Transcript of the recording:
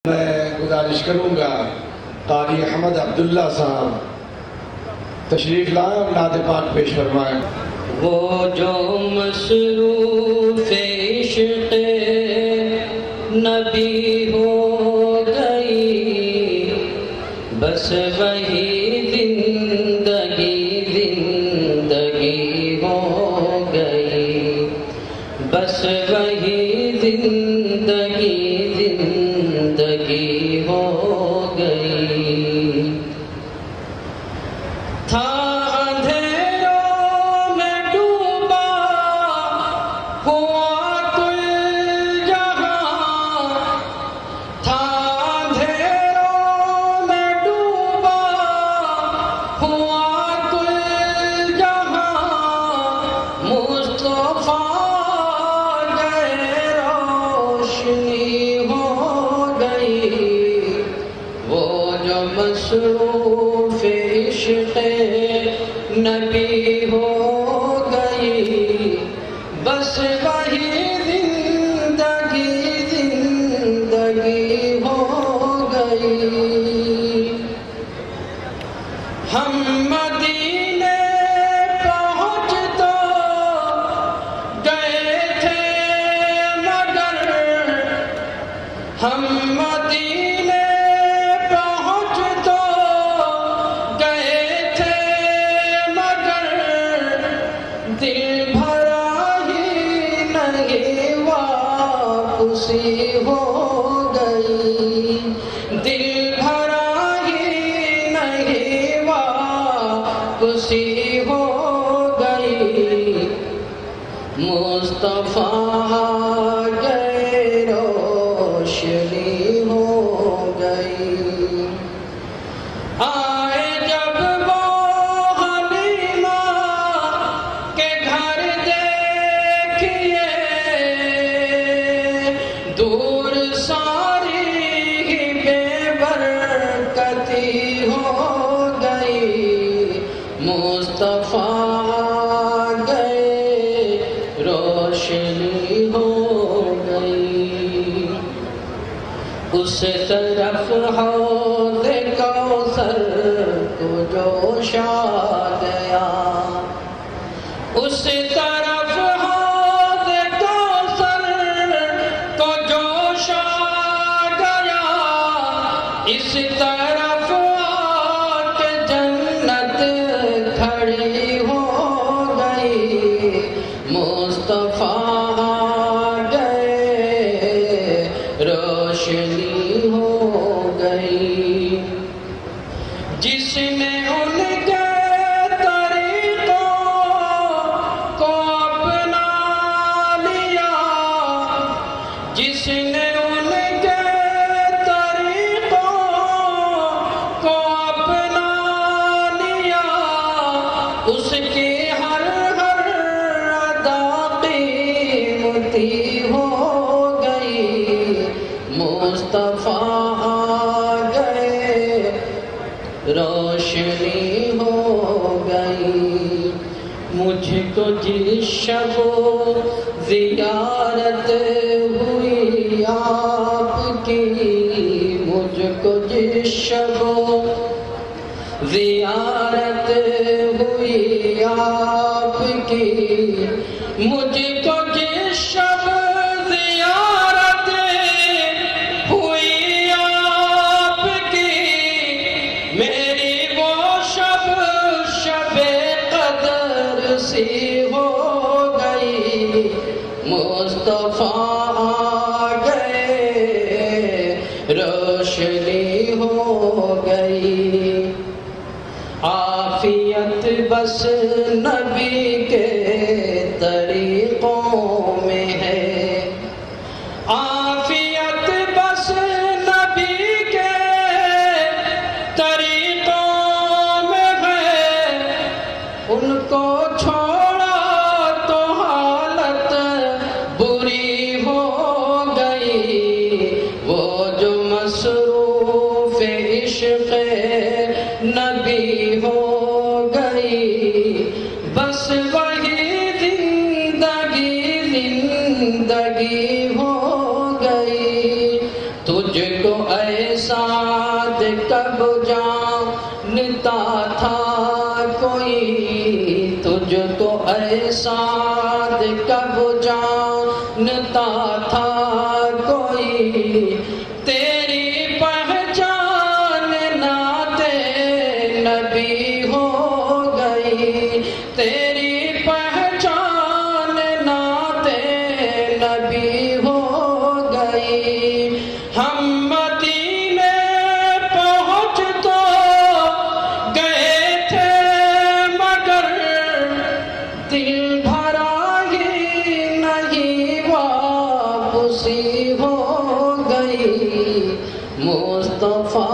میں گزارش کروں گا قاری احمد عبداللہ صاحب تشریف لائیں اور نعت پاک پیش فرمائیں۔ وہ جو مصروف عشق نبی ہو گئی، بس وہی زندگی ہو گئی، بس وہی زندگی ہو گئی۔ تھا اندھیروں میں ڈوبا ہوا کل جہاں، تھا اندھیروں میں ڈوبا ہوا کل جہاں، مصطفیٰ گئے روشنی ہو گئی۔ وہ جو مصروف عشق نبی ہو گئی، بس وہی زندگی ہو گئی۔ ہم مدینے پہنچ تو گئے تھے مگر، ہم مدینے پہنچ تو گئے تھے مگر، دل بھرا ہی نہیں واپسی ہو گئی، دل بھرا ہی نہیں واپسی ہو گئی۔ مصطفیٰ گئے روشنی ہو گئی۔ آئے جب وہ حلیمہ کے گھر دیکھئے، دور ساری ہی بے برکتی ہو گئی۔ مصطفیٰ گئے روشنی ہو گئی۔ اس طرف حوض کوثر کو جوش آ گیا، اس طرف حوض کوثر کو جوش آ گیا، اس طرف آ کے جنت کھڑی ہو گئی۔ مصطفیٰ گئے روشنی ہو گئی۔ جس نے ان کے طریقوں کو اپنا لیا، جس نے ان کے طریقوں کو اپنا لیا، اس کی ہر ادا قیمتی ہو گئی۔ مصطفیٰ گئے روشنی ہو گئی۔ مجھ کو جس شب زیارت ہوئی آپ کی، مجھ کو جس شب زیارت ہوئی آپ کی، مجھ کو جس شب زیارت ہوئی آپ کی، میری وہ شب شب قدر سی ہو گئی۔ مصطفیٰ گئے روشنی ہو گئی۔ عافیت بس نبی کے طریقوں میں ہے، عافیت بس نبی کے طریقوں میں ہے، ان کو چھوڑا تو حالت بری ہو گئی۔ وہ جو مصروف عشق نبی ہو گئی، بس وہی زندگی ہو گئی۔ تجھ کو ساتھ کب جانتا تھا کوئی، تجھ کو اے ساتھ کب جانتا تھا کوئی، تیری پہچان نعت نبی ہو گئی، تیری پہچان نعت نبی ہو گئی۔ ہم مدینے پہنچ تو گئے تھے مگر دل بھرا ہی نہیں، واپسی ہو گئی۔ مصطفیٰ